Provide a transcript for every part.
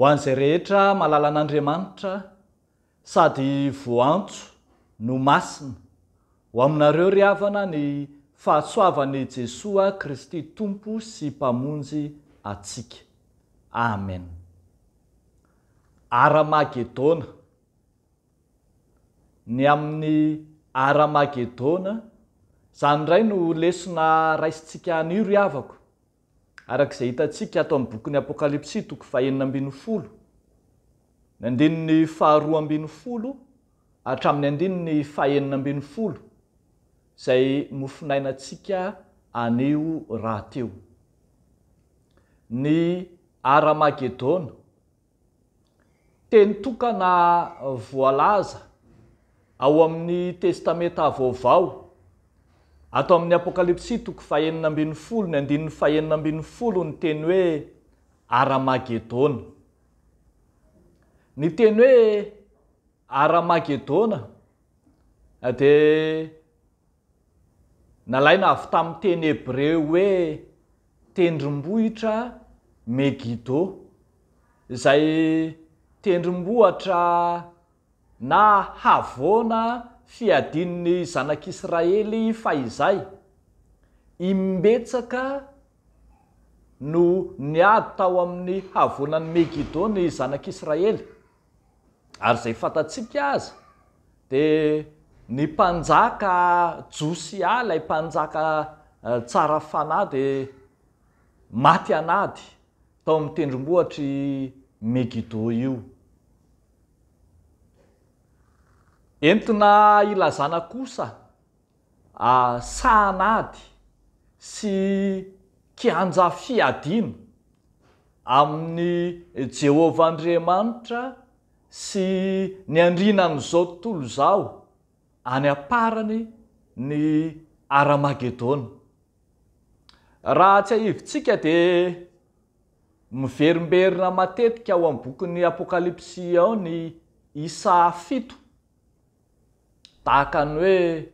Ho an'izay rehetra malala an'Andriamanitra sady voantso no masina ho aminareo ry havana ny fahasoavan'i Jesoa Kristy Tompo sy mpamonjy atsika. Amen. Aramagedona. Ny amin'ny Aramagedona, zany indray no lesona raisintsika anio ry havako. Arak'izay hitantsika ato amin'ny bokin'ny Apokalipsy toko 2:40, ny andininy 2:20 hatramin'ny andininy 4:40, izay mofinainantsika anio rahateo. Ny Aramagedona, teny tokana voalaza ao amin'ny testamenta vaovao, ato amin'ny Apokalipsy toko 2:40, ny andininy 4:40 ny teny hoe Aramagedona. Ny teny hoe Aramagedona dia nalaina avy tamin'ny teny Hebreo hoe tendrombohitra Megiddo, izay tendrombohatra na havoana fiadin'ny zanak'Israely fahizay imbetsaka no niady tao amin'ny havoanan'ny Megiddo ny zanak'Israely. Ary izay fantatsika azy dia ny mpanjaka Josia, ilay mpanjaka tsara fanahy, dia maty anady tao amin'ny tendrombohatry Megiddo io. Entina ilazana kosa sahanady sy kianja fiadina amin'ny Jehovah Andriamanitra sy ny andrinan'izao tontolo izao any aparany ny Aramagedona. Raha tsy ahivitsika dia miverimberina matetika ao amin'ny bokin'ny Apokalipsy ao ny isa 7, tahaka ny hoe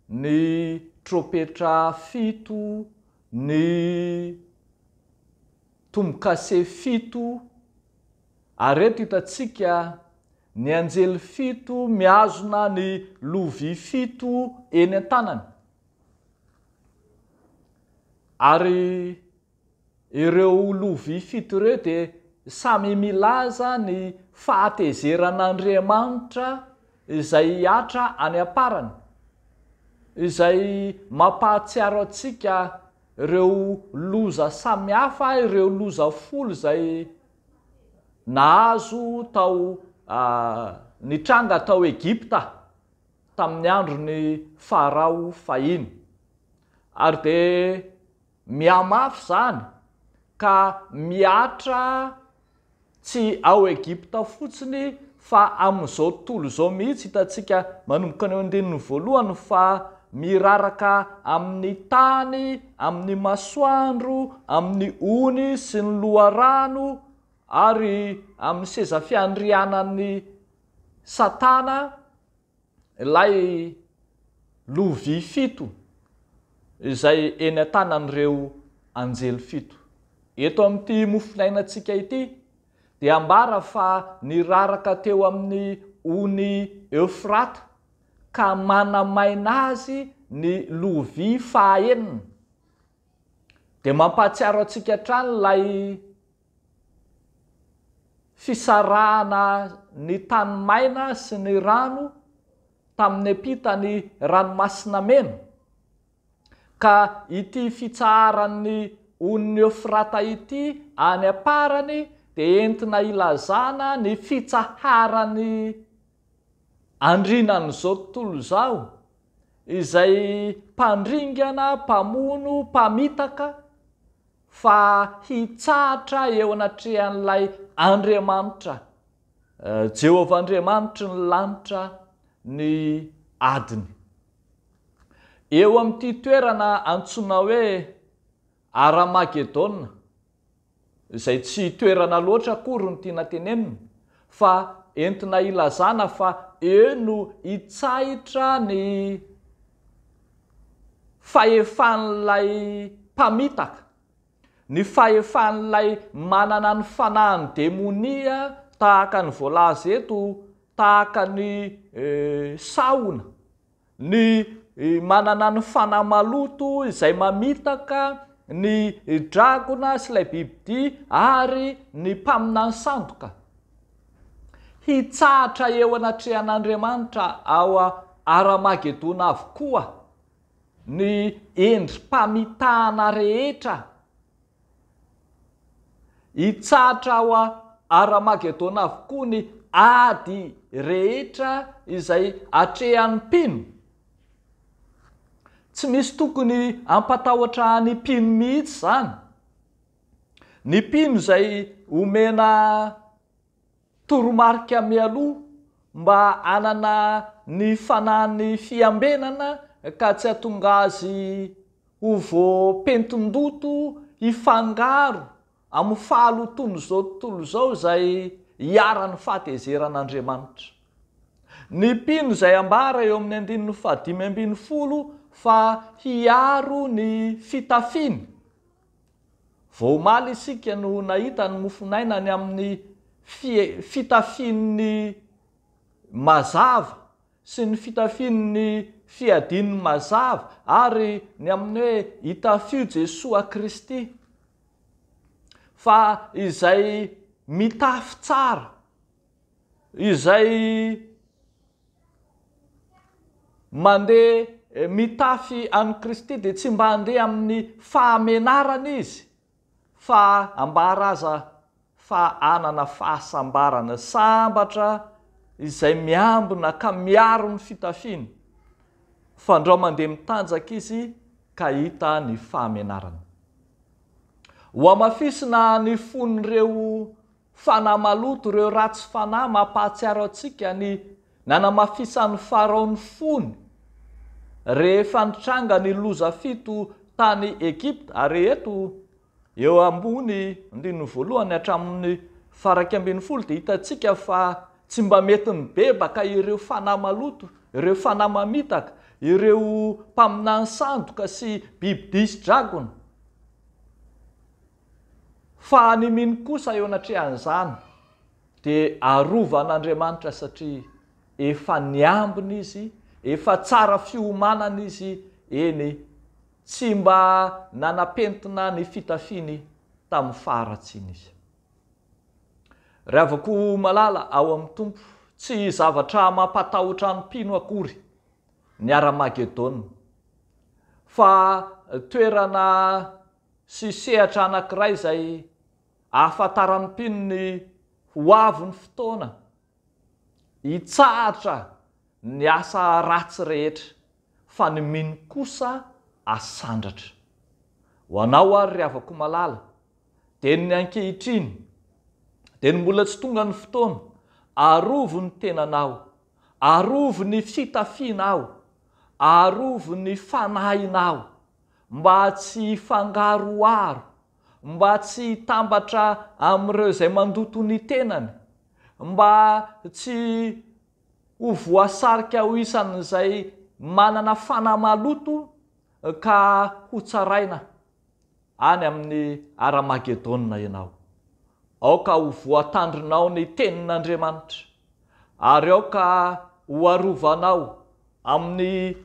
ny trompetra 7, ny tombokase 7, ary eto hitantsika ny anjely 7 mihazona ny lovia 7 eny an-tanany. Ary ireo lovia 7 ireo dia samy milaza ny fahatezeran'Andriamanitra izay hiatra any aparany, izay mampahatsiaro antsika ireo loza samihafa, ireo loza folo izay nahazo tao nitranga tao Egipta tamin'ny andron'ny Farao fahiny. Ary dia mihamafy zany ka miatra tsy ao Egipta fotsiny fa amin'izao tontolo izao mihitsy hitantsika manomboka ny andininy voalohany fa miraraka amin'ny tany, amin'ny masoandro, amin'ny ony sy ny loharano, ary amin'ny seza fiandrianan'ny Satana, ilay lovia 7 izay eny an-tanan'ireo anjely 7. Eto amin'ity mofinainantsika ity dia ambara fa niraraka teo amin'ny ony Eufrata ka manamaina azy ny lovia fahaenina. Dia mampahatsiaro antsika hatrany ilay fisarahana ny tanimaina sy ny rano tamin'ny ampitany ranomasina mena, ka ity fitsaharan'ny ony Eufrata ity any aparany dia entina ilazana ny fitsaharany andrinan'izao tontolo izao, izay mpandringana, mpamono, mpamitaka fa hitsahatra eo anatrehan'ilay Andriamanitra, Jehovah Andriamanitra ny lanitra ny adiny. Eo amin'ity toerana antsoina hoe Aramagedona, izay tsy toerana loatra akory ny tiana tenenina, fa entina ilazana fa eo no hitsahitra ny fahefan'ilay mpamitaka, ny fahefan'ilay manana ny fanahiny demonia tahaka ny voalaza eto, tahaka ny saona, ny manana ny fanahy maloto izay mamitaka ny dragona sy ilay bibidia ary ny mpamina ny sandoka. Hitsahatra eo anatrehan'Andriamanitra ao Aramagedona avokoa ny endrim-pamitahana rehetra. Hitsahatra ao Aramagedona avokoa ny ady rehetra izay atrehan'ny mpino. Tsy misy tokony ampatahotra ny mpino mihitsy zany. Ny mpino izay omena toromarika mialoha mba anana ny fanahiny fiambenana ka tsy hahatonga azy ho voapentin-doto hifangaro amin'ny fahalotony zao tontolo zao izay hiara-ny fahatezeran'Andriamanitra. Ny mpino izay ambara eo amin'ny 5:50 fa hiaro ny fitafiny. Voamaly isika no nahita ny mofonaina ny amin'ny fitafin'ny mazava sy ny fitafin'ny fiadin'ny mazava ary ny amin'ny hoe hitafio Jesosy Kristy. Fa izay mitafy tsara, izay mandeha mitafy an'i Kristy dia tsy mba handeha amin'ny fahamenarana izy, fa ambara aza fa anana fahasambarana, sambatra izay miambina ka miaro ny fitafiny. Fa andao mandeha mitanjaka izy ka hita ny fahamenarana. Ho amafisina ny fon'ireo fanahy maloto, ireo ratsy fanahy mampahatsiaro antsika ny nanamafisan'ny Farao ny fony rehefa nitranga ny loza fito tany Egypta. Ary eto eo ambony 1 hatramin'ny 12 dia hitantsika fa tsy mba mety mibebaka ireo fanahy maloto, ireo fanahy mamitaka, ireo mpaminany sandoka sy bibidia sy dragona. Fa ny mino kosa eo anatrehan'izany dia arovan'Andriamanitra satria efa niambina izy, efa tsara fiomanana izy, eny tsy mba nanapentina ny fitafiny tamin'ny faharatsiana izy. Ravako malala ao amin'ny tompo, tsy zavatra mampatahotra ny mpino akory ny Aramagedona, fa toerana sy sehatra anankiray izay ahafantaran'ny mpino ny ho avy ny fotoana hitsahatra ny asa ratsy rehetra, fa ny mino kosa asandratra. Ho anao ary ry havako malala, dia ny ankehitriny, dia ny mbola tsy tonga ny fotoana, arovo ny tenanao, arovo ny fitafianao, arovo ny fanahinao, mba tsy fangaroaro, mba tsy hitambatra amin'ireo izay mandoto ny tenany, mba tsy ho voasarika ho isan'izay manana fanahy maloto ka ho tsaraina any amin'ny Aramagedona ianao. Aoka ho voatandrinao ny tenin'Andriamanitra, ary aoka ho arovanao amin'ny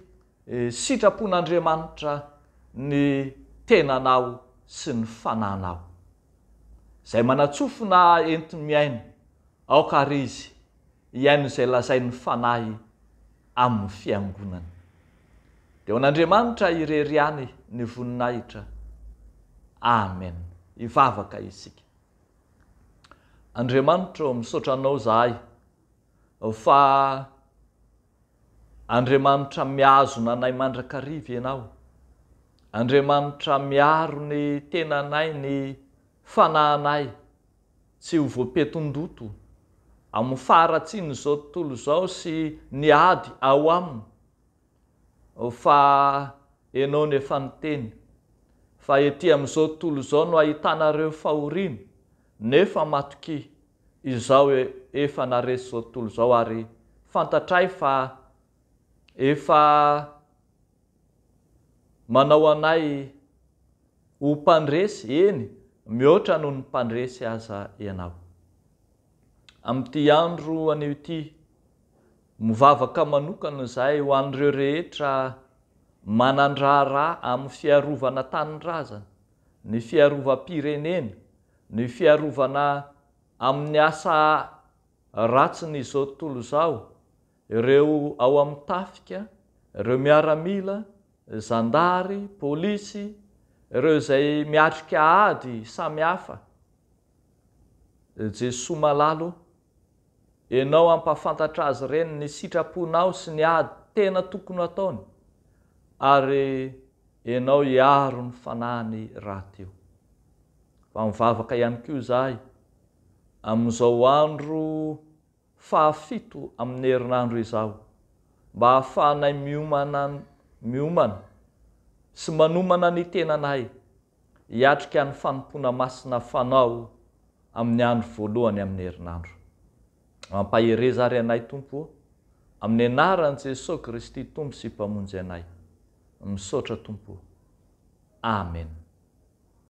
sitrapon'Andriamanitra ny tenanao sy ny fanahinao. Izay manatsofina enti-miaina, aoka ry izy hiaino izay lazain'ny fanahy amin'ny fiangonany. Dia ho an'Andriamanitra irery any ny voninahitra. Amen. Hivavaka isika. Andriamanitra, misaotra anao zahay fa Andriamanitra miazona anay mandrakariva ianao. Andriamanitra miaro ny tenanay, ny fanahinay, tsy ho voapeton-doto amin'ny faharatsiana izao tontolo izao sy ny ady ao aminy. Fa ianao nefa niteny fa ety amin'izao tontolo izao no ahitanareo fahoriana, nefa matoki izao efa naresy izao tontolo izao, ary fantatray fa efa manao anay ho mpandresy, eny mihoatra noho ny mpandresy aza ianao. Amin'ity andro anio ity, mivavaka manokana izahay ho an'ireo rehetra manandrara amin'ny fiarovana tanindrazana, ny fiarovam-pirenena, ny fiarovana amin'ny asa ratsin'izao tontolo izao, ireo ao amin'ny tafika, ireo miaramila, zandary, pôlisy, ireo izay miatrika ady samihafa. Jesoa malalo, ianao ampafantatra azy ireny ny sitraponao sy ny ady tena tokony ataony, ary ianao hiaro ny fanahiny raty io. Fa mivavaka ihany koa izahay amin'izao andro fahafito amin'ny herinandro izao, mba hahafahanay miomana sy manomana ny tenanay hiatrika ny fanompona masina fanao amin'ny andro voalohany amin'ny herinandro. Mampahereza ary anay Tompo, amin'ny anaran'i Jesosy Kristy Tompo sy mpamonjy anay. Misaotra Tompo. Amen.